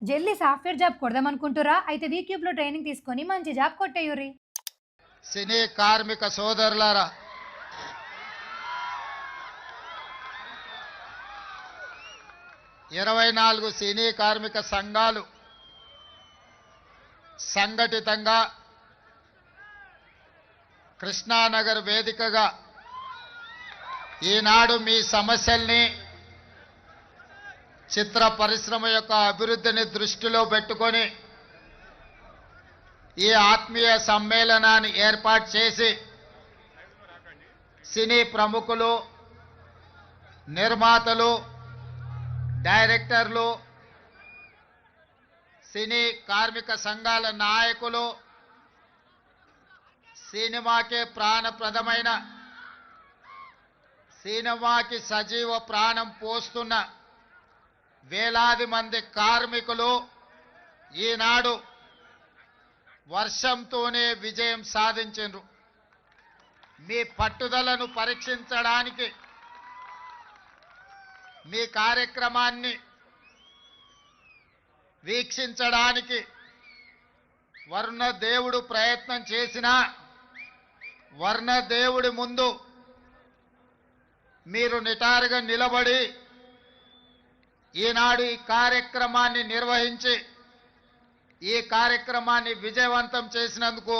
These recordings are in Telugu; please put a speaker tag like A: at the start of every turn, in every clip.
A: Jelly software job కొడదామనుకుంటుర్రా? అయితే వీక్యూబ్‌లో ట్రైనింగ్ తీసుకొని మంచి జాబ్ కొట్టేయుర్రి.
B: సినీ కార్మిక సోదరులారా, 24 సినీ కార్మిక సంఘాలు సంఘటితంగా కృష్ణానగర్ వేదికగా ఈనాడు మీ సమస్యల్ని, చిత్ర పరిశ్రమ యొక్క అభివృద్ధిని దృష్టిలో పెట్టుకొని ఈ ఆత్మీయ సమ్మేళనాన్ని ఏర్పాటు చేసి సినీ ప్రముఖులు, నిర్మాతలు, డైరెక్టర్లు, సినీ కార్మిక సంఘాల నాయకులు, సినిమాకే ప్రాణప్రదమైన, సినిమాకి సజీవ ప్రాణం పోస్తున్న వేలాది మంది కార్మికులు ఈనాడు వర్షంతోనే విజయం సాధించారు. మీ పట్టుదలను పరీక్షించడానికి, మీ కార్యక్రమాన్ని వీక్షించడానికి వర్ణదేవుడు ప్రయత్నం చేసినా వర్ణదేవుడి ముందు మీరు నిటారుగా నిలబడి ఈనాడు ఈ కార్యక్రమాన్ని నిర్వహించి ఈ కార్యక్రమాన్ని విజయవంతం చేసినందుకు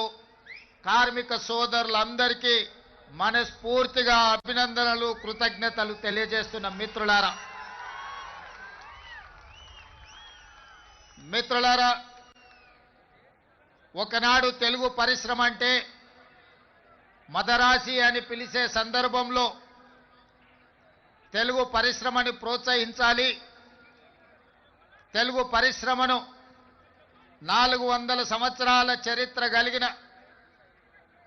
B: కార్మిక సోదరులందరికీ మనస్ఫూర్తిగా అభినందనలు, కృతజ్ఞతలు తెలియజేస్తున్న మిత్రులారా, ఒకనాడు తెలుగు పరిశ్రమ అంటే మదరాసి అని పిలిచే సందర్భంలో తెలుగు పరిశ్రమని ప్రోత్సహించాలి, తెలుగు పరిశ్రమను 400 సంవత్సరాల చరిత్ర కలిగిన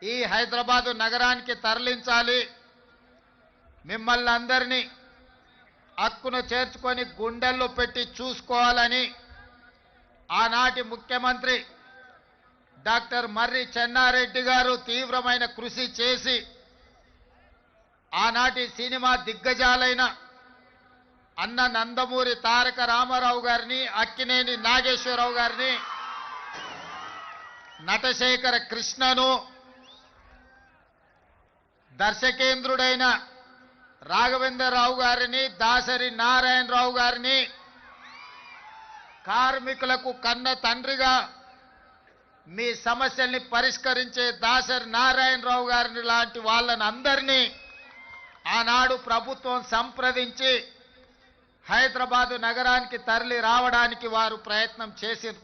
B: ఈ హైదరాబాదు నగరానికి తరలించాలి, మిమ్మల్ని అందరినీ హక్కును చేర్చుకొని గుండెల్లో పెట్టి చూసుకోవాలని ఆనాటి ముఖ్యమంత్రి డాక్టర్ మర్రి చెన్నారెడ్డి గారు తీవ్రమైన కృషి చేసి ఆనాటి సినిమా దిగ్గజాలైన అన్న నందమూరి తారక రామారావు గారిని, అక్కినేని నాగేశ్వరరావు గారిని, నటశేఖర కృష్ణను, దర్శకేంద్రుడైన రాఘవేంద్రరావు గారిని, దాసరి నారాయణరావు గారిని, కార్మికులకు కన్న తండ్రిగా మీ సమస్యల్ని పరిష్కరించే దాసరి నారాయణరావు గారిని లాంటి వాళ్ళని అందరినీ ఆనాడు ప్రభుత్వం సంప్రదించి హైదరాబాదు నగరానికి తరలి రావడానికి వారు ప్రయత్నం చేశారు.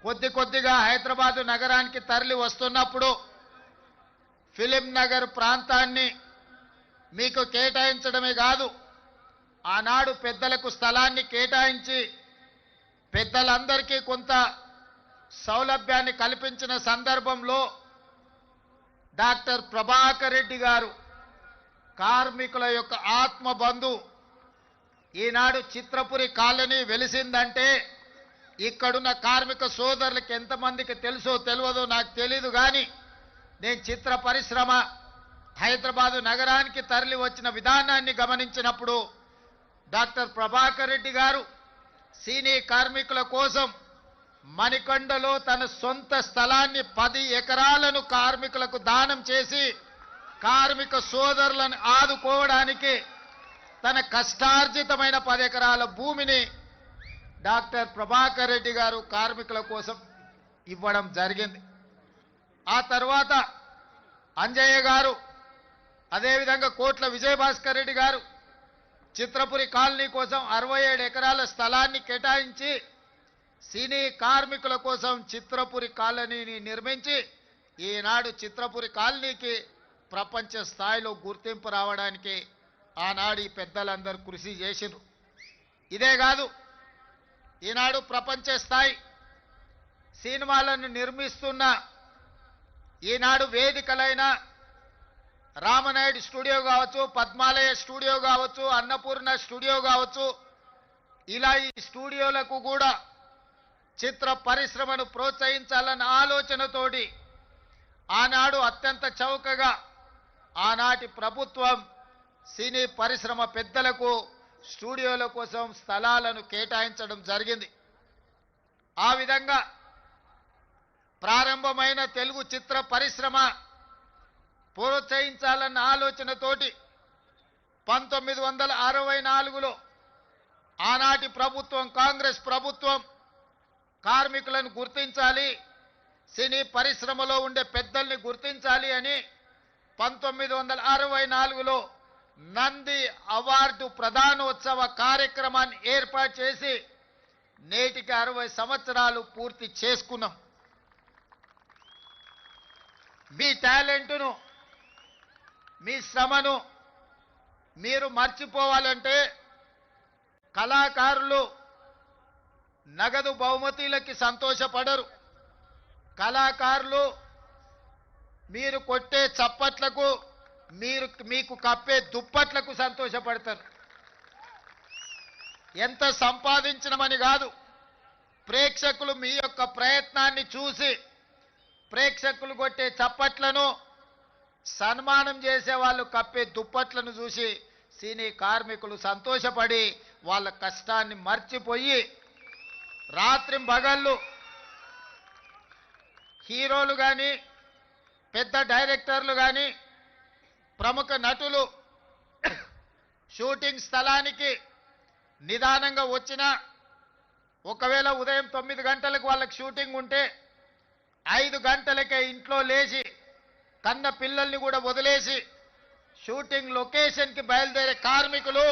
B: కొద్దిగా హైదరాబాదు నగరానికి తరలి వస్తున్నప్పుడు ఫిలిం నగర్ ప్రాంతాన్ని మీకు కేటాయించడమే కాదు, ఆనాడు పెద్దలకు స్థలాన్ని కేటాయించి పెద్దలందరికీ కొంత సౌలభ్యాన్ని కల్పించిన సందర్భంలో డాక్టర్ ప్రభాకర్ రెడ్డి గారు, కార్మికుల యొక్క ఆత్మబంధు, ఈనాడు చిత్రపురి కాలనీ వెలిసిందంటే ఇక్కడున్న కార్మిక సోదరులకు ఎంతమందికి తెలుసో తెలియదో నాకు తెలీదు, కానీ నేను చిత్ర పరిశ్రమ హైదరాబాదు నగరానికి తరలి వచ్చిన విధానాన్ని గమనించినప్పుడు డాక్టర్ ప్రభాకర్ రెడ్డి గారు సినీ కార్మికుల కోసం మణికొండలో తన సొంత స్థలాన్ని 10 ఎకరాలను కార్మికులకు దానం చేసి కార్మిక సోదరులను ఆదుకోవడానికి తన కష్టార్జితమైన 10 ఎకరాల భూమిని డాక్టర్ ప్రభాకర్ రెడ్డి గారు కార్మికుల కోసం ఇవ్వడం జరిగింది. ఆ తర్వాత అంజయ్య గారు, అదేవిధంగా కోట్ల విజయభాస్కర్ రెడ్డి గారు చిత్రపురి కాలనీ కోసం 67 ఎకరాల స్థలాన్ని కేటాయించి సినీ కార్మికుల కోసం చిత్రపురి కాలనీని నిర్మించి ఈనాడు చిత్రపురి కాలనీకి ప్రపంచ స్థాయిలో గుర్తింపు రావడానికి ఆనాడు ఈ పెద్దలందరూ కృషి చేసిరు. ఇదే కాదు, ఈనాడు ప్రపంచ స్థాయి సినిమాలను నిర్మిస్తున్న ఈనాడు వేదికలైన రామనాయుడు స్టూడియో కావచ్చు, పద్మాలయ స్టూడియో కావచ్చు, అన్నపూర్ణ స్టూడియో కావచ్చు, ఇలా ఈ స్టూడియోలకు కూడా చిత్ర పరిశ్రమను ప్రోత్సహించాలన్న ఆలోచనతోటి ఆనాడు అత్యంత చౌకగా ఆనాటి ప్రభుత్వం సినీ పరిశ్రమ పెద్దలకు స్టూడియోల కోసం స్థలాలను కేటాయించడం జరిగింది. ఆ విధంగా ప్రారంభమైన తెలుగు చిత్ర పరిశ్రమ ప్రోత్సహించాలన్న ఆలోచనతోటి 1964లో ఆనాటి ప్రభుత్వం, కాంగ్రెస్ ప్రభుత్వం కార్మికులను గుర్తించాలి, సినీ పరిశ్రమలో ఉండే పెద్దల్ని గుర్తించాలి అని 1964లో నంది అవార్డు ప్రధానోత్సవ కార్యక్రమాన్ని ఏర్పాటు చేసి నేటికి 60 సంవత్సరాలు పూర్తి చేసుకున్నాం. మీ టాలెంట్ను, మీ శ్రమను మీరు మర్చిపోవాలంటే కళాకారులు నగదు బహుమతులకి సంతోషపడరు. కళాకారులు మీరు కొట్టే చప్పట్లకు, మీకు కప్పే దుప్పట్లకు సంతోషపడతారు. ఎంత సంపాదించడమని కాదు, ప్రేక్షకులు మీ యొక్క ప్రయత్నాన్ని చూసి, ప్రేక్షకులు కొట్టే చప్పట్లను, సన్మానం చేసే వాళ్ళు కప్పే దుప్పట్లను చూసి సినీ కార్మికులు సంతోషపడి వాళ్ళ కష్టాన్ని మర్చిపోయి రాత్రింబగళ్ళు హీరోలు కానీ, పెద్ద డైరెక్టర్లు కానీ, ప్రముఖ నటులు షూటింగ్ స్థలానికి నిదానంగా వచ్చినా, ఒకవేళ ఉదయం 9 గంటలకు వాళ్ళకి షూటింగ్ ఉంటే 5 గంటలకే ఇంట్లో లేచి కన్న పిల్లల్ని కూడా వదిలేసి షూటింగ్ లొకేషన్కి బయలుదేరే కార్మికులు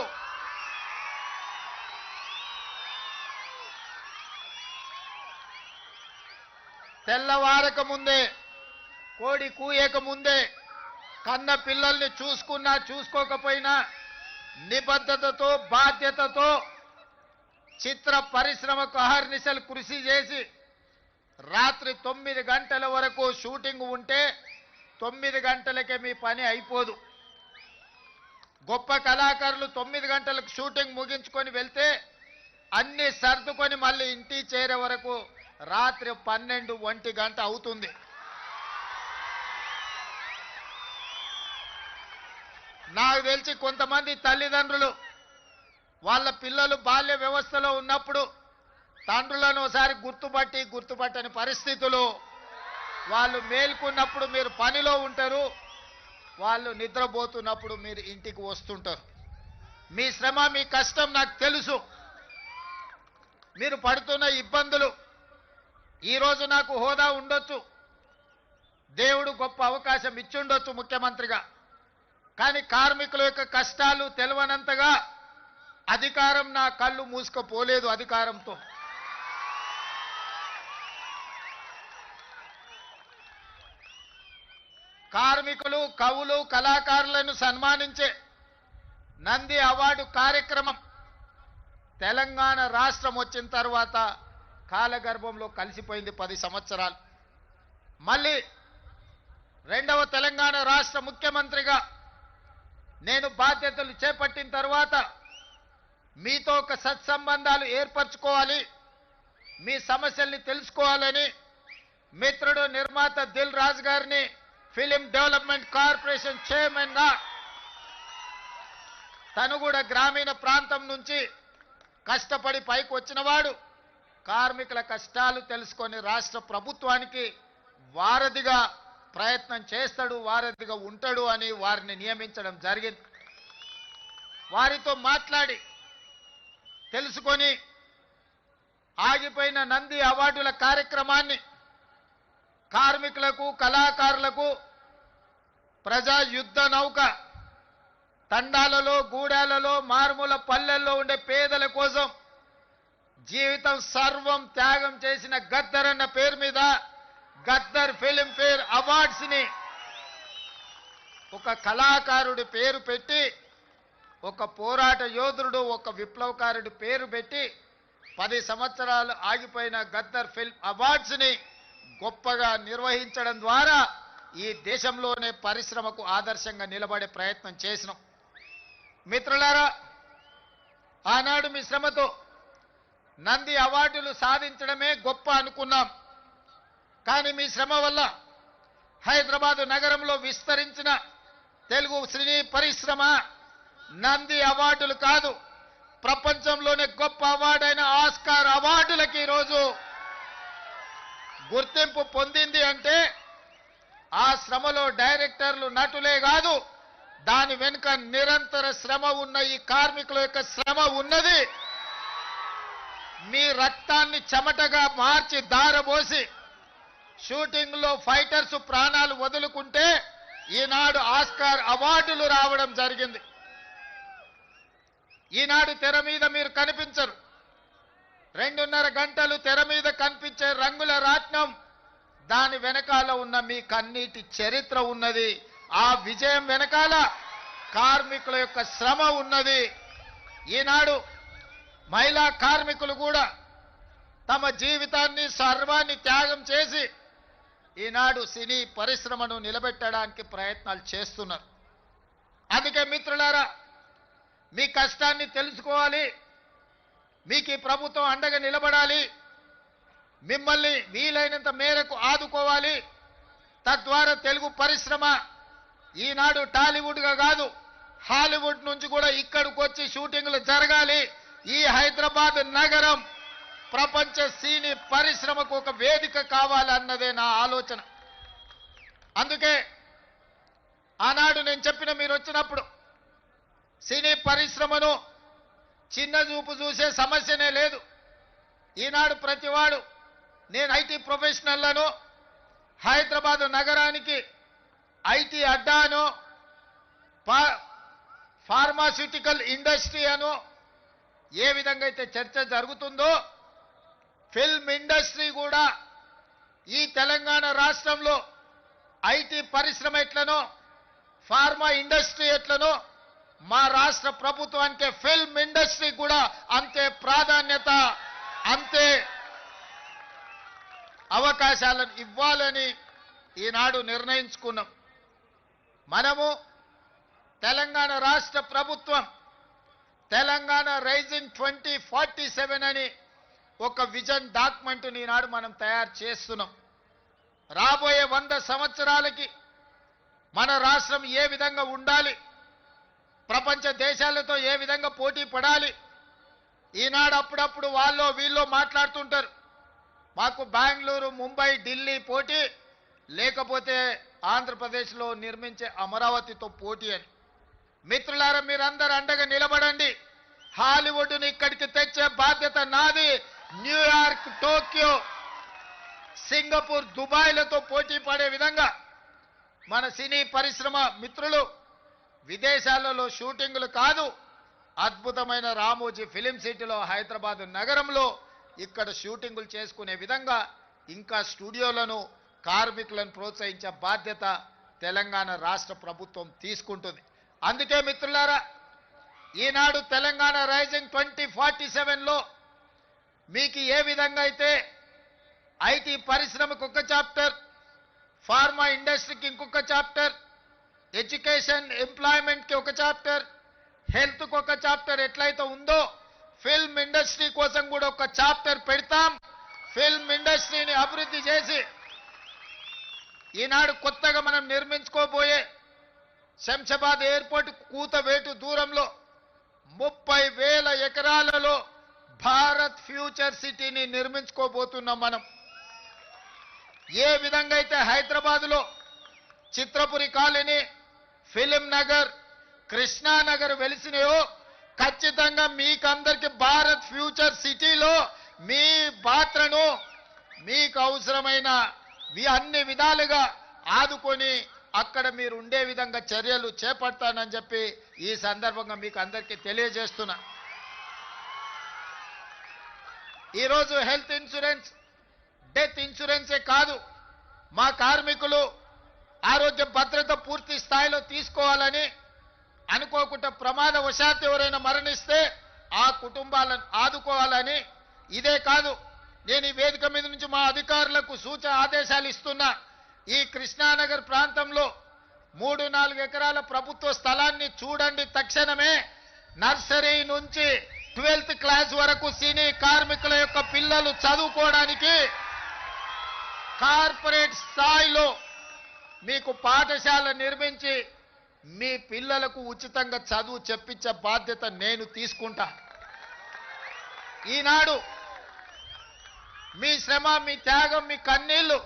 B: తెల్లవారక ముందే, కోడి కూయక ముందే కన్న పిల్లల్ని చూసుకున్నా చూసుకోకపోయినా నిబద్ధతతో, బాధ్యతతో చిత్ర పరిశ్రమకు అహర్నిశలు కృషి చేసి రాత్రి 9 గంటల వరకు షూటింగ్ ఉంటే 9 గంటలకే మీ పని అయిపోదు. గొప్ప కళాకారులు 9 గంటలకు షూటింగ్ ముగించుకొని వెళ్తే అన్ని సర్దుకొని మళ్ళీ ఇంటికి చేరే వరకు రాత్రి 12, 1 గంట అవుతుంది. నాకు తెలిసి కొంతమంది తల్లిదండ్రులు వాళ్ళ పిల్లలు బాల్య వ్యవస్థలో ఉన్నప్పుడు తండ్రులను ఒకసారి గుర్తుపట్టని పరిస్థితులు, వాళ్ళు మేల్కొన్నప్పుడు మీరు పనిలో ఉంటారు, వాళ్ళు నిద్రపోతున్నప్పుడు మీరు ఇంటికి వస్తుంటారు. మీ శ్రమ, మీ కష్టం నాకు తెలుసు. మీరు పడుతున్న ఇబ్బందులు. ఈరోజు నాకు హోదా ఉండొచ్చు, దేవుడు గొప్ప అవకాశం ఇచ్చుండొచ్చు ముఖ్యమంత్రిగా, కానీ కార్మికుల యొక్క కష్టాలు తెలవనంతగా అధికారం నా కళ్ళు మూసుకుపోలేదు. అధికారంతో కార్మికులు, కవులు, కళాకారులను సన్మానించే నంది అవార్డు కార్యక్రమం తెలంగాణ రాష్ట్రం వచ్చిన తర్వాత కాలగర్భంలో కలిసిపోయింది 10 సంవత్సరాలు. మళ్ళీ రెండవ తెలంగాణ రాష్ట్ర ముఖ్యమంత్రిగా నేను బాధ్యతలు చేపట్టిన తర్వాత మీతో ఒక సత్సంబంధాలు ఏర్పరచుకోవాలి, మీ సమస్యల్ని తెలుసుకోవాలని మిత్రుడు నిర్మాత దిల్ రాజు గారిని ఫిలిం డెవలప్మెంట్ కార్పొరేషన్ చైర్మన్ గా, తను కూడా గ్రామీణ ప్రాంతం నుంచి కష్టపడి పైకి వచ్చినవాడు, కార్మికుల కష్టాలు తెలుసుకొని రాష్ట్ర ప్రభుత్వానికి వారధిగా ప్రయత్నం చేస్తాడు, వారధిగా ఉంటాడు అని వారిని నియమించడం జరిగింది. వారితో మాట్లాడి తెలుసుకొని ఆగిపోయిన నంది అవార్డుల కార్యక్రమాన్ని కార్మికులకు, కళాకారులకు ప్రజా యుద్ధ నౌక తండాలలో, గూడాలలో, మారుమూల పల్లెల్లో ఉండే పేదల కోసం జీవితం సర్వం త్యాగం చేసిన గద్దర్ అన్న పేరు మీద గద్దర్ ఫిల్మ్ఫేర్ అవార్డ్స్ ని ఒక కళాకారుడి పేరు పెట్టి, ఒక పోరాట యోధుడు, ఒక విప్లవకారుడి పేరు పెట్టి 10 సంవత్సరాలు ఆగిపోయిన గద్దర్ ఫిల్మ్ అవార్డ్స్ ని గొప్పగా నిర్వహించడం ద్వారా ఈ దేశంలోనే పరిశ్రమకు ఆదర్శంగా నిలబడే ప్రయత్నం చేసినాం. మిత్రులారా, ఆనాడు మీ శ్రమతో నంది అవార్డులు సాధించడమే గొప్ప అనుకున్నాం. కానీ మీ శ్రమ వల్ల హైదరాబాదు నగరంలో విస్తరించిన తెలుగు సినీ పరిశ్రమ నంది అవార్డులు కాదు, ప్రపంచంలోనే గొప్ప అవార్డైన ఆస్కార్ అవార్డులకి ఈరోజు గుర్తింపు పొందింది అంటే ఆ శ్రమలో డైరెక్టర్లు నటులే కాదు, దాని వెనుక నిరంతర శ్రమ ఉన్న ఈ కార్మికుల యొక్క శ్రమ ఉన్నది. మీ రక్తాన్ని చెమటగా మార్చి దారబోసి షూటింగ్ లో ఫైటర్స్ ప్రాణాలు వదులుకుంటే ఈనాడు ఆస్కార్ అవార్డులు రావడం జరిగింది. ఈనాడు తెర మీద మీరు కనిపించరు. 2.5 గంటలు తెర మీద కనిపించే రంగుల రాట్నం, దాని వెనకాల ఉన్న మీ కన్నీటి చరిత్ర ఉన్నది. ఆ విజయం వెనకాల కార్మికుల యొక్క శ్రమ ఉన్నది. ఈనాడు మహిళా కార్మికులు కూడా తమ జీవితాన్ని సర్వాన్ని త్యాగం చేసి ఈనాడు సినీ పరిశ్రమను నిలబెట్టడానికి ప్రయత్నాలు చేస్తున్నారు. అందుకే మిత్రులారా, మీ కష్టాన్ని తెలుసుకోవాలి, మీకు ఈ ప్రభుత్వం అండగా నిలబడాలి, మిమ్మల్ని వీలైనంత మేరకు ఆదుకోవాలి. తద్వారా తెలుగు పరిశ్రమ ఈనాడు టాలీవుడ్గా కాదు, హాలీవుడ్ నుంచి కూడా ఇక్కడికి వచ్చి షూటింగ్లు జరగాలి. ఈ హైదరాబాద్ నగరం ప్రపంచ సినీ పరిశ్రమకు ఒక వేదిక కావాలన్నదే నా ఆలోచన. అందుకే ఆనాడు నేను చెప్పిన, మీరు వచ్చినప్పుడు సినీ పరిశ్రమను చిన్న చూపు చూసే సమస్యనే లేదు. ఈనాడు ప్రతివాడు, నేను ఐటీ ప్రొఫెషనల్లను, హైదరాబాద్ నగరానికి ఐటీ అడ్డాను, ఫార్మాస్యూటికల్ ఇండస్ట్రీ అను ఏ విధంగా అయితే చర్చ జరుగుతుందో, ఫిల్మ్ ఇండస్ట్రీ కూడా ఈ తెలంగాణ రాష్ట్రంలో ఐటీ పరిశ్రమ ఎట్లనో, ఫార్మా ఇండస్ట్రీ ఎట్లనో, మా రాష్ట్ర ప్రభుత్వానికి ఫిల్మ్ ఇండస్ట్రీ కూడా అంతే ప్రాధాన్యత, అంతే అవకాశాలను ఇవ్వాలని ఈనాడు నిర్ణయించుకున్నాం. మనము తెలంగాణ రాష్ట్ర ప్రభుత్వం తెలంగాణ రైజింగ్ 2047 అని ఒక విజన్ డాక్యుమెంట్ ఈనాడు మనం తయారు చేస్తున్నాం. రాబోయే 100 సంవత్సరాలకి మన రాష్ట్రం ఏ విధంగా ఉండాలి, ప్రపంచ దేశాలతో ఏ విధంగా పోటీ పడాలి. ఈనాడు అప్పుడప్పుడు వాళ్ళు వీళ్ళు మాట్లాడుతుంటారు, మాకు బెంగళూరు, ముంబై, ఢిల్లీ పోటీ, లేకపోతే ఆంధ్రప్రదేశ్లో నిర్మించే అమరావతితో పోటీ అని. మిత్రులారా, మీరందరూ అండగా నిలబడండి. హాలీవుడ్ని ఇక్కడికి తెచ్చే బాధ్యత నాది. న్యూయార్క్, టోక్యో, సింగపూర్, దుబాయ్లతో పోటీ పడే విధంగా మన సినీ పరిశ్రమ మిత్రులు విదేశాలలో షూటింగులు కాదు, అద్భుతమైన రామోజీ ఫిలిం సిటీలో హైదరాబాద్ నగరంలో ఇక్కడ షూటింగులు చేసుకునే విధంగా ఇంకా స్టూడియోలను, కార్మికులను ప్రోత్సహించే బాధ్యత తెలంగాణ రాష్ట్ర ప్రభుత్వం తీసుకుంటుంది. అందుకే మిత్రులారా, ఈనాడు తెలంగాణ రైజింగ్ 2047లో మీకు ఏ విధంగా అయితే ఐటీ పరిశ్రమకు ఒక చాప్టర్, ఫార్మా ఇండస్ట్రీకి ఇంకొక చాప్టర్, ఎడ్యుకేషన్ ఎంప్లాయ్మెంట్కి ఒక చాప్టర్, హెల్త్కి ఒక చాప్టర్ ఎట్లయితే ఉందో, ఫిల్మ్ ఇండస్ట్రీ కోసం కూడా ఒక చాప్టర్ పెడతాం. ఫిల్మ్ ఇండస్ట్రీని అభివృద్ధి చేసి ఈనాడు కొత్తగా మనం నిర్మించుకోబోయే శంషాబాద్ ఎయిర్పోర్ట్ కూతవేటు దూరంలో 30,000 ఎకరాలలో భారత్ ఫ్యూచర్ సిటీని నిర్మించుకోబోతున్నాం. మనం ఏ విధంగా అయితే హైదరాబాద్లో చిత్రపురి కాలనీ, ఫిలిం నగర్, కృష్ణానగర్ వెలిసినాయో, ఖచ్చితంగా మీకందరికి భారత్ ఫ్యూచర్ సిటీలో మీ పాత్రను మీకు అవసరమైన అన్ని విధాలుగా ఆదుకొని అక్కడ మీరు ఉండే విధంగా చర్యలు చేపడతానని చెప్పి ఈ సందర్భంగా మీకు అందరికీ తెలియజేస్తున్నా. ఈరోజు హెల్త్ ఇన్సూరెన్స్, డెత్ ఇన్సూరెన్సే కాదు, మా కార్మికులు ఆరోగ్య భద్రత పూర్తి స్థాయిలో తీసుకోవాలని, అనుకోకుండా ప్రమాదవశాత్తు ఎవరైనా మరణిస్తే ఆ కుటుంబాలను ఆదుకోవాలని. ఇదే కాదు, నేను ఈ వేదిక మీద నుంచి మా అధికారులకు ఆదేశాలు ఇస్తున్నా. ఈ కృష్ణానగర్ ప్రాంతంలో 3-4 ఎకరాల ప్రభుత్వ స్థలాన్ని చూడండి. తక్షణమే నర్సరీ నుంచి 12th క్లాస్ వరకు సినీ కార్మికుల యొక్క పిల్లలు చదువుకోవడానికి కార్పొరేట్ స్థాయిలో మీకు పాఠశాల నిర్మించి మీ పిల్లలకు ఉచితంగా చదువు చెప్పించే బాధ్యత నేను తీసుకుంటా. ఈనాడు మీ శ్రమ, మీ త్యాగం, మీ కన్నీళ్లు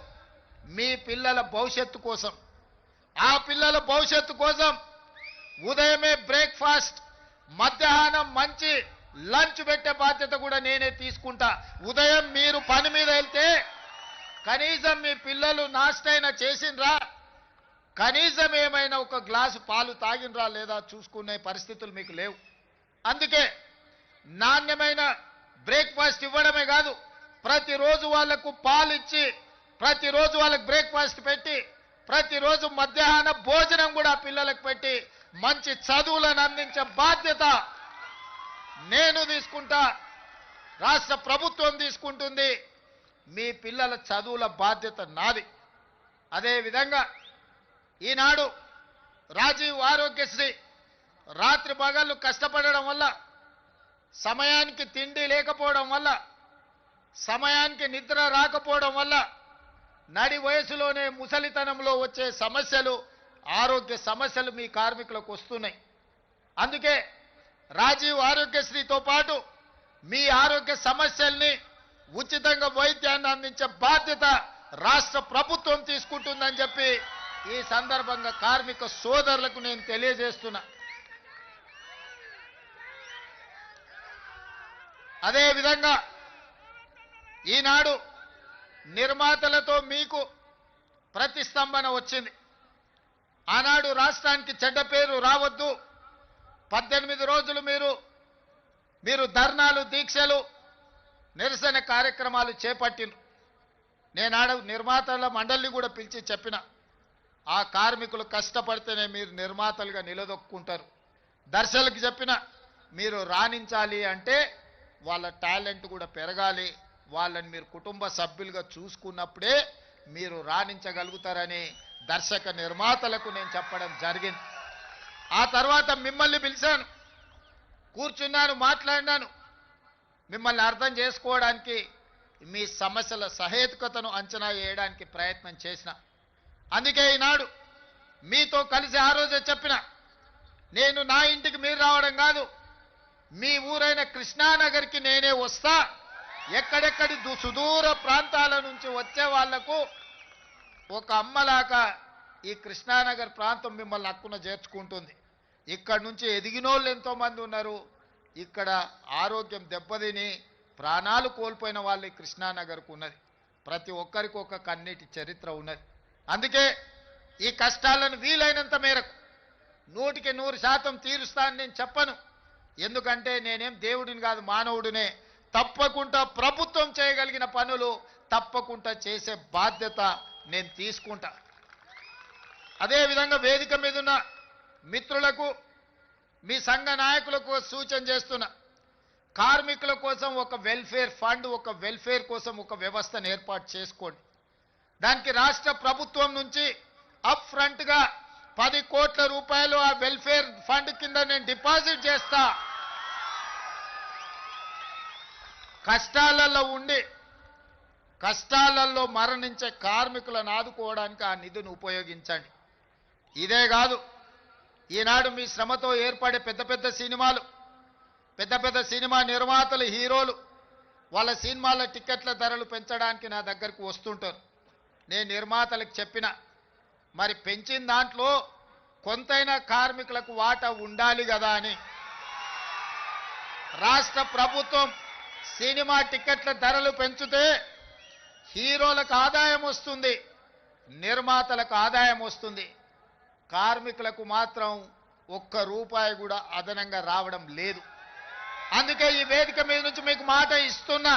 B: మీ పిల్లల భవిష్యత్తు కోసం, ఆ పిల్లల భవిష్యత్తు కోసం ఉదయమే బ్రేక్ఫాస్ట్, మధ్యాహ్నం మంచి లంచ్ పెట్టే బాధ్యత కూడా నేనే తీసుకుంటా. ఉదయం మీరు పని మీద వెళ్తే కనీసం మీ పిల్లలు నాష్టైనా చేసిండ్రా, కనీసం ఏమైనా ఒక గ్లాసు పాలు తాగినరా లేదా చూసుకునే పరిస్థితులు మీకు లేవు. అందుకే నాణ్యమైన బ్రేక్ఫాస్ట్ ఇవ్వడమే కాదు, ప్రతిరోజు వాళ్లకు పాలు ఇచ్చి, ప్రతిరోజు వాళ్ళకు బ్రేక్ఫాస్ట్ పెట్టి, ప్రతిరోజు మధ్యాహ్న భోజనం కూడా పిల్లలకు పెట్టి మంచి చదువులను అందించే బాధ్యత నేను తీసుకుంటా, రాష్ట్ర ప్రభుత్వం తీసుకుంటుంది. మీ పిల్లల చదువుల బాధ్యత నాది. అదేవిధంగా ఈనాడు రాజీవ్ ఆరోగ్యశ్రీ రాత్రి పగళ్ళు కష్టపడడం వల్ల, సమయానికి తిండి లేకపోవడం వల్ల, సమయానికి నిద్ర రాకపోవడం వల్ల నడి వయసులోనే ముసలితనంలో వచ్చే సమస్యలు, ఆరోగ్య సమస్యలు మీ కార్మికులకు వస్తున్నాయి. అందుకే రాజీవ్ ఆరోగ్యశ్రీతో పాటు మీ ఆరోగ్య సమస్యల్ని ఉచితంగా వైద్యాన్ని అందించే బాధ్యత రాష్ట్ర ప్రభుత్వం తీసుకుంటుందని చెప్పి ఈ సందర్భంగా కార్మిక సోదరులకు నేను తెలియజేస్తున్నా. అదేవిధంగా ఈనాడు నిర్మాతలతో మీకు ప్రతిస్తంభన వచ్చింది. ఆనాడు రాష్ట్రానికి చెడ్డ పేరు రావద్దు, 18 రోజులు మీరు ధర్నాలు, దీక్షలు, నిరసన కార్యక్రమాలు చేపట్టిండ్రు. నేనాడు నిర్మాతల మండలిని కూడా పిలిచి చెప్పిన, ఆ కార్మికులు కష్టపడితేనే మీరు నిర్మాతలుగా నిలదొక్కుంటారు. దర్శకులకు చెప్పిన, మీరు రాణించాలి అంటే వాళ్ళ టాలెంట్ కూడా పెరగాలి, వాళ్ళని మీరు కుటుంబ సభ్యులుగా చూసుకున్నప్పుడే మీరు రాణించగలుగుతారని దర్శక నిర్మాతలకు నేను చెప్పడం జరిగింది. ఆ తర్వాత మిమ్మల్ని పిలిచాను, కూర్చున్నాను, మాట్లాడినాను. మిమ్మల్ని అర్థం చేసుకోవడానికి, మీ సమస్యల సహేతుకతను అంచనా వేయడానికి ప్రయత్నం చేసిన. అందుకే ఈనాడు మీతో కలిసి ఆ రోజే చెప్పిన, నేను నా ఇంటికి మీరు రావడం కాదు, మీ ఊరైన కృష్ణానగర్కి నేనే వస్తా. ఎక్కడెక్కడి సుదూర ప్రాంతాల నుంచి వచ్చే వాళ్లకు ఒక అమ్మలాగా ఈ కృష్ణానగర్ ప్రాంతం మిమ్మల్ని హక్కున చేర్చుకుంటుంది. ఇక్కడ నుంచి ఎదిగినోళ్ళు ఎంతోమంది ఉన్నారు. ఇక్కడ ఆరోగ్యం దెబ్బతిని ప్రాణాలు కోల్పోయిన వాళ్ళు ఈ కృష్ణానగర్కు ఉన్నది. ప్రతి ఒక్కరికి ఒక కన్నీటి చరిత్ర ఉన్నది. అందుకే ఈ కష్టాలను వీలైనంత మేరకు 100% తీరుస్తానని నేను చెప్పను. ఎందుకంటే నేనేం దేవుడిని కాదు, మానవుడినే. తప్పకుండా ప్రభుత్వం చేయగలిగిన పనులు తప్పకుండా చేసే బాధ్యత నేను తీసుకుంటా. అదేవిధంగా వేదిక మీద ఉన్న మిత్రులకు, మీ సంఘ నాయకులకు సూచన చేస్తున్నా, కార్మికుల కోసం ఒక వెల్ఫేర్ ఫండ్, ఒక వెల్ఫేర్ కోసం ఒక వ్యవస్థను ఏర్పాటు చేసుకోండి. దానికి రాష్ట్ర ప్రభుత్వం నుంచి అప్ ఫ్రంట్గా 10 కోట్ల రూపాయలు ఆ వెల్ఫేర్ ఫండ్ కింద నేను డిపాజిట్ చేస్తా. కష్టాలలో ఉండి కష్టాలలో మరణించే కార్మికులను ఆదుకోవడానికి ఆ నిధిని ఉపయోగించండి. ఇదే కాదు, ఈనాడు మీ శ్రమతో ఏర్పడే పెద్ద పెద్ద సినిమా నిర్మాతలు, హీరోలు వాళ్ళ సినిమాల టికెట్ల ధరలు పెంచడానికి నా దగ్గరకు వస్తుంటారు. నేను నిర్మాతలకు చెప్పిన, మరి పెంచిన దాంట్లో కొంతైనా కార్మికులకు వాటా ఉండాలి కదా అని. రాష్ట్ర ప్రభుత్వం సినిమా టికెట్ల ధరలు పెంచితే హీరోలకు ఆదాయం వస్తుంది, నిర్మాతలకు ఆదాయం వస్తుంది, కార్మికులకు మాత్రం ఒక్క రూపాయి కూడా అదనంగా రావడం లేదు. అందుకే ఈ వేదిక మీద నుంచి మీకు మాట ఇస్తున్నా,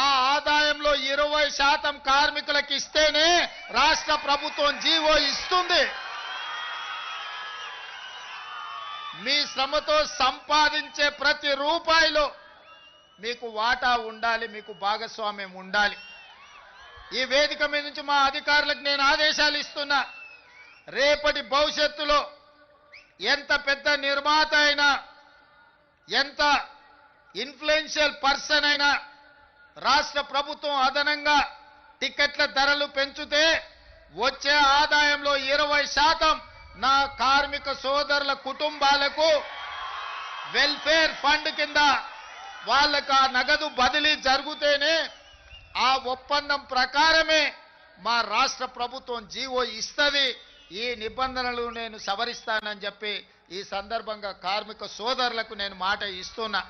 B: ఆ ఆదాయంలో 20% కార్మికులకు ఇస్తేనే రాష్ట్ర ప్రభుత్వం జీవో ఇస్తుంది. మీ శ్రమతో సంపాదించే ప్రతి రూపాయిలో మీకు వాటా ఉండాలి, మీకు భాగస్వామ్యం ఉండాలి. ఈ వేదిక మీద నుంచి మా అధికారులకు నేను ఆదేశాలు ఇస్తున్నా, రేపటి భవిష్యత్తులో ఎంత పెద్ద నిర్మాత అయినా, ఎంత ఇన్ఫ్లుయెన్షియల్ పర్సన్ అయినా, రాష్ట్ర ప్రభుత్వం అదనంగా టికెట్ల ధరలు పెంచితే వచ్చే ఆదాయంలో 20% నా కార్మిక సోదరుల కుటుంబాలకు వెల్ఫేర్ ఫండ్ కింద వాళ్ళకు ఆ నగదు బదిలీ జరిగితేనే ఆ ఒప్పందం ప్రకారమే మా రాష్ట్ర ప్రభుత్వం జీవో ఇస్తుంది. ఈ నిబంధనలు నేను సవరిస్తానని చెప్పి ఈ సందర్భంగా కార్మిక సోదరులకు నేను మాట ఇస్తున్నా.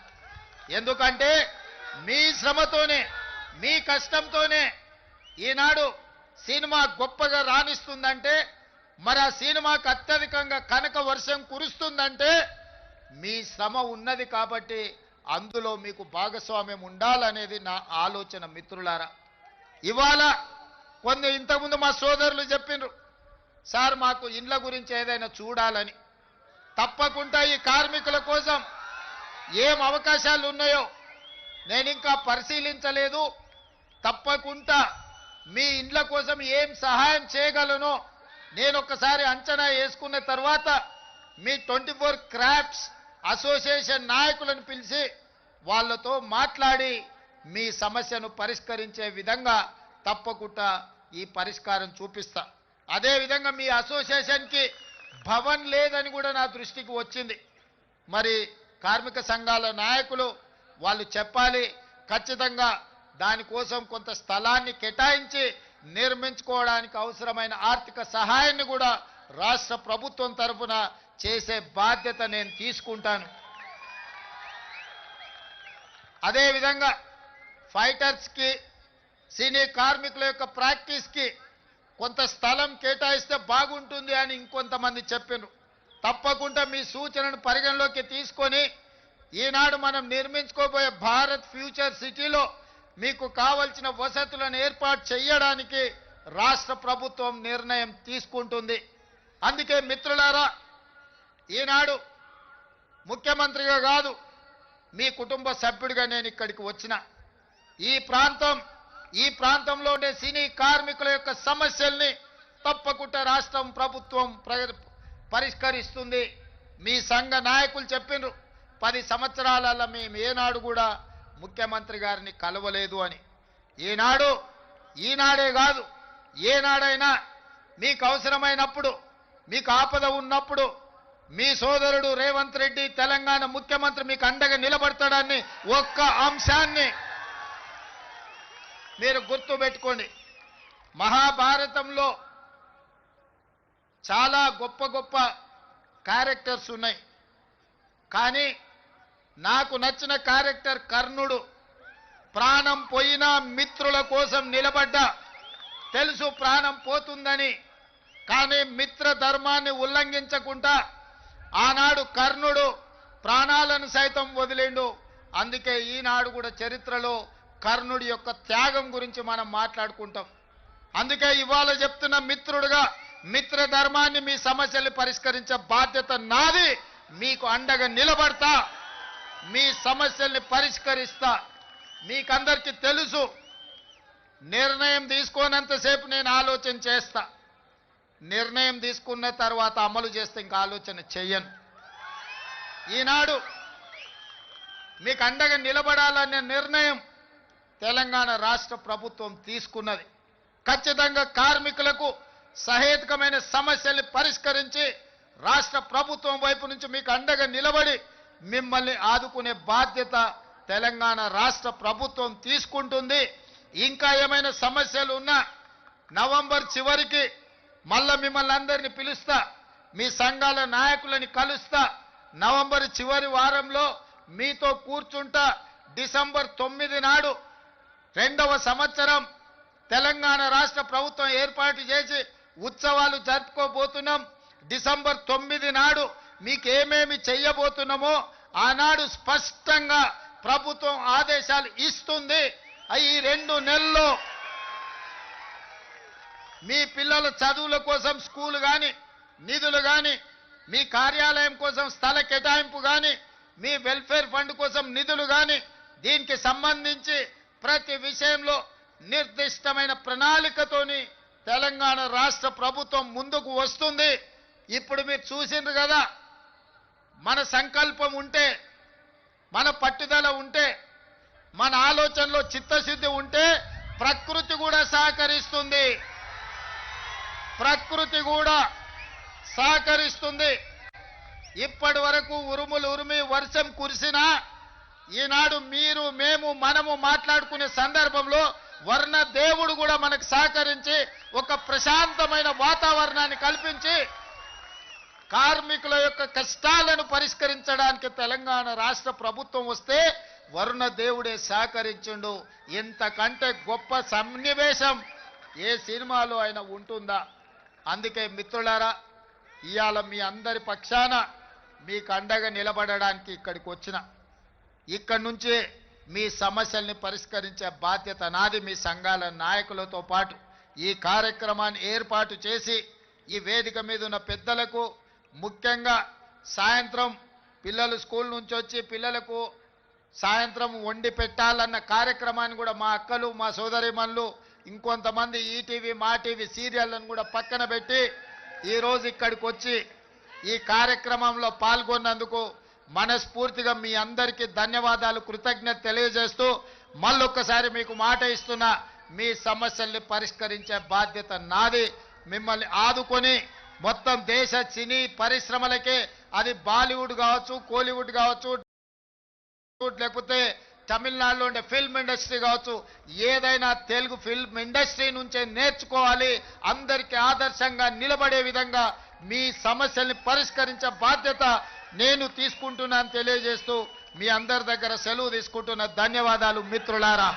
B: ఎందుకంటే మీ శ్రమతోనే మీ కష్టంతోనే ఈనాడు సినిమా గొప్పగా రాణిస్తుందంటే, మరి ఆ సినిమాకు అత్యధికంగా కనక వర్షం కురుస్తుందంటే మీ శ్రమ ఉన్నది కాబట్టి అందులో మీకు భాగస్వామ్యం ఉండాలనేది నా ఆలోచన. మిత్రులారా, ఇవాళ ఇంతకుముందు మా సోదరులు చెప్పిండ్రు, సార్ మాకు ఇండ్ల గురించి ఏదైనా చూడాలని. తప్పకుండా ఈ కార్మికుల కోసం ఏం అవకాశాలు ఉన్నాయో నేను ఇంకా పరిశీలించలేదు. తప్పకుండా మీ ఇండ్ల కోసం ఏం సహాయం చేయగలనో నేను ఒక్కసారి అంచనా వేసుకున్న తర్వాత మీ 24 క్రాఫ్ట్స్ అసోసియేషన్ నాయకులను పిలిచి వాళ్ళతో మాట్లాడి మీ సమస్యను పరిష్కరించే విధంగా తప్పకుండా ఈ పరిష్కారం చూపిస్తా. అదేవిధంగా మీ అసోసియేషన్కి భవన్ లేదని కూడా నా దృష్టికి వచ్చింది. మరి కార్మిక సంఘాల నాయకులు వాళ్ళు చెప్పాలి, ఖచ్చితంగా దానికోసం కొంత స్థలాన్ని కేటాయించి నిర్మించుకోవడానికి అవసరమైన ఆర్థిక సహాయాన్ని కూడా రాష్ట్ర ప్రభుత్వం తరఫున చేసే బాధ్యత నేను తీసుకుంటాను. అదేవిధంగా ఫైటర్స్కి సినీ కార్మికుల యొక్క ప్రాక్టీస్కి కొంత స్థలం కేటాయిస్తే బాగుంటుంది అని ఇంకొంతమంది చెప్పారు. తప్పకుండా మీ సూచనను పరిగణలోకి తీసుకొని ఈనాడు మనం నిర్మించుకోబోయే భారత్ ఫ్యూచర్ సిటీలో మీకు కావలసిన వసతులను ఏర్పాటు చేయడానికి రాష్ట్ర ప్రభుత్వం నిర్ణయం తీసుకుంటుంది. అందుకే మిత్రులారా, ఈనాడు ముఖ్యమంత్రిగా కాదు మీ కుటుంబ సభ్యుడిగా నేను ఇక్కడికి వచ్చిన. ఈ ప్రాంతంలో ఉండే సినీ కార్మికుల యొక్క సమస్యల్ని తప్పకుండా రాష్ట్రం ప్రభుత్వం పరిష్కరిస్తుంది. మీ సంఘ నాయకులు చెప్పినారు 10 సంవత్సరాలలో మేము ఏనాడు కూడా ముఖ్యమంత్రి గారిని కలవలేదు అని. ఈనాడే కాదు ఏనాడైనా మీకు అవసరమైనప్పుడు, మీకు ఆపద ఉన్నప్పుడు మీ సోదరుడు రేవంత్ రెడ్డి తెలంగాణ ముఖ్యమంత్రి మీకు అండగా నిలబడతాడని ఒక్క అంశాన్ని మీరు గుర్తుపెట్టుకోండి. మహాభారతంలో చాలా గొప్ప గొప్ప క్యారెక్టర్స్ ఉన్నాయి, కానీ నాకు నచ్చిన క్యారెక్టర్ కర్ణుడు. ప్రాణం పోయినా మిత్రుల కోసం నిలబడ్డా, తెలుసు ప్రాణం పోతుందని, కానీ మిత్ర ధర్మాన్ని ఉల్లంఘించకుండా ఆనాడు కర్ణుడు ప్రాణాలను సైతం వదిలేండు. అందుకే ఈనాడు కూడా చరిత్రలో కర్ణుడి యొక్క త్యాగం గురించి మనం మాట్లాడుకుంటాం. అందుకే ఇవాళ చెప్తున్న మిత్రుడుగా మిత్ర ధర్మాన్ని, మీ సమస్యలు పరిష్కరించే బాధ్యత నాది. మీకు అండగా నిలబడతా, మీ సమస్యల్ని పరిష్కరిస్తా. మీకందరికీ తెలుసు, నిర్ణయం తీసుకోనంతసేపు నేను ఆలోచన చేస్తా, నిర్ణయం తీసుకున్న తర్వాత అమలు చేస్తే ఇంకా ఆలోచన చెయ్యను. ఈనాడు మీకు అండగా నిలబడాలనే నిర్ణయం తెలంగాణ రాష్ట్ర ప్రభుత్వం తీసుకున్నది. ఖచ్చితంగా కార్మికులకు సహేతుకమైన సమస్యల్ని పరిష్కరించి రాష్ట్ర ప్రభుత్వం వైపు నుంచి మీకు అండగా నిలబడి మిమ్మల్ని ఆదుకునే బాధ్యత తెలంగాణ రాష్ట్ర ప్రభుత్వం తీసుకుంటుంది. ఇంకా ఏమైనా సమస్యలు ఉన్నా నవంబర్ చివరికి మళ్ళా మిమ్మల్ని అందరినీ పిలుస్తా, మీ సంఘాల నాయకులని కలుస్తా. నవంబర్ చివరి వారంలో మీతో కూర్చుంటా. డిసెంబర్ 9 నాడు 2వ సంవత్సరం తెలంగాణ రాష్ట్ర ప్రభుత్వం ఏర్పాటు చేసి ఉత్సవాలు జరుపుకోబోతున్నాం. డిసెంబర్ 9 నాడు మీకేమేమి చెయ్యబోతున్నామో ఆనాడు స్పష్టంగా ప్రభుత్వం ఆదేశాలు ఇస్తుంది. ఈ 2 నెలల్లో మీ పిల్లల చదువుల కోసం స్కూల్ కానీ, నిధులు కానీ, మీ కార్యాలయం కోసం స్థల కేటాయింపు కానీ, మీ వెల్ఫేర్ ఫండ్ కోసం నిధులు కానీ, దీనికి సంబంధించి ప్రతి విషయంలో నిర్దిష్టమైన ప్రణాళికతోని తెలంగాణ రాష్ట్ర ప్రభుత్వం ముందుకు వస్తుంది. ఇప్పుడు మీరు చూసిండ్రు కదా, మన సంకల్పం ఉంటే, మన పట్టుదల ఉంటే, మన ఆలోచనలో చిత్తశుద్ధి ఉంటే ప్రకృతి కూడా సహకరిస్తుంది. ప్రకృతి కూడా సహకరిస్తుంది. ఇప్పటి వరకు ఉరుములు ఉరిమి వర్షం కురిసినా ఈనాడు మీరు మేము మనము మాట్లాడుకునే సందర్భంలో వర్ణ దేవుడు కూడా మనకు సహకరించి ఒక ప్రశాంతమైన వాతావరణాన్ని కల్పించి కార్మికుల యొక్క కష్టాలను పరిష్కరించడానికి తెలంగాణ రాష్ట్ర ప్రభుత్వం వస్తే వరుణ దేవుడే సహకరించుండు. ఇంతకంటే గొప్ప సన్నివేశం ఏ సినిమాలో అయినా ఉంటుందా? అందుకే మిత్రులారా, ఇవాళ మీ అందరి పక్షాన మీకు అండగా నిలబడడానికి ఇక్కడికి వచ్చిన, ఇక్కడి నుంచి మీ సమస్యల్ని పరిష్కరించే బాధ్యత నాది. మీ సంఘాల నాయకులతో పాటు ఈ కార్యక్రమాన్ని ఏర్పాటు చేసి ఈ వేదిక మీద ఉన్న పెద్దలకు, ముఖ్యంగా సాయంత్రం పిల్లలు స్కూల్ నుంచి వచ్చి పిల్లలకు సాయంత్రం వండి పెట్టాలన్న కార్యక్రమాన్ని కూడా మా అక్కలు, మా సోదరిమణులు, ఇంకొంతమంది ఈటీవీ మా టీవీ సీరియళ్లను కూడా పక్కన పెట్టి ఈరోజు ఇక్కడికి వచ్చి ఈ కార్యక్రమంలో పాల్గొన్నందుకు మనస్ఫూర్తిగా మీ అందరికీ ధన్యవాదాలు, కృతజ్ఞత తెలియజేస్తూ మళ్ళొక్కసారి మీకు మాట ఇస్తున్నా, మీ సమస్యల్ని పరిష్కరించే బాధ్యత నాది. మిమ్మల్ని ఆదుకొని మొత్తం దేశ సినీ పరిశ్రమలకే, అది బాలీవుడ్ కావచ్చు, కోలీవుడ్ కావచ్చు, లేకపోతే తమిళనాడులో ఉండే ఫిల్మ్ ఇండస్ట్రీ కావచ్చు, ఏదైనా తెలుగు ఫిల్మ్ ఇండస్ట్రీ నుంచే నేర్చుకోవాలి. అందరికీ ఆదర్శంగా నిలబడే విధంగా మీ సమస్యల్ని పరిష్కరించే బాధ్యత నేను తీసుకుంటున్నాను తెలియజేస్తూ మీ అందరి దగ్గర సెలవు తీసుకుంటున్న. ధన్యవాదాలు మిత్రులారా.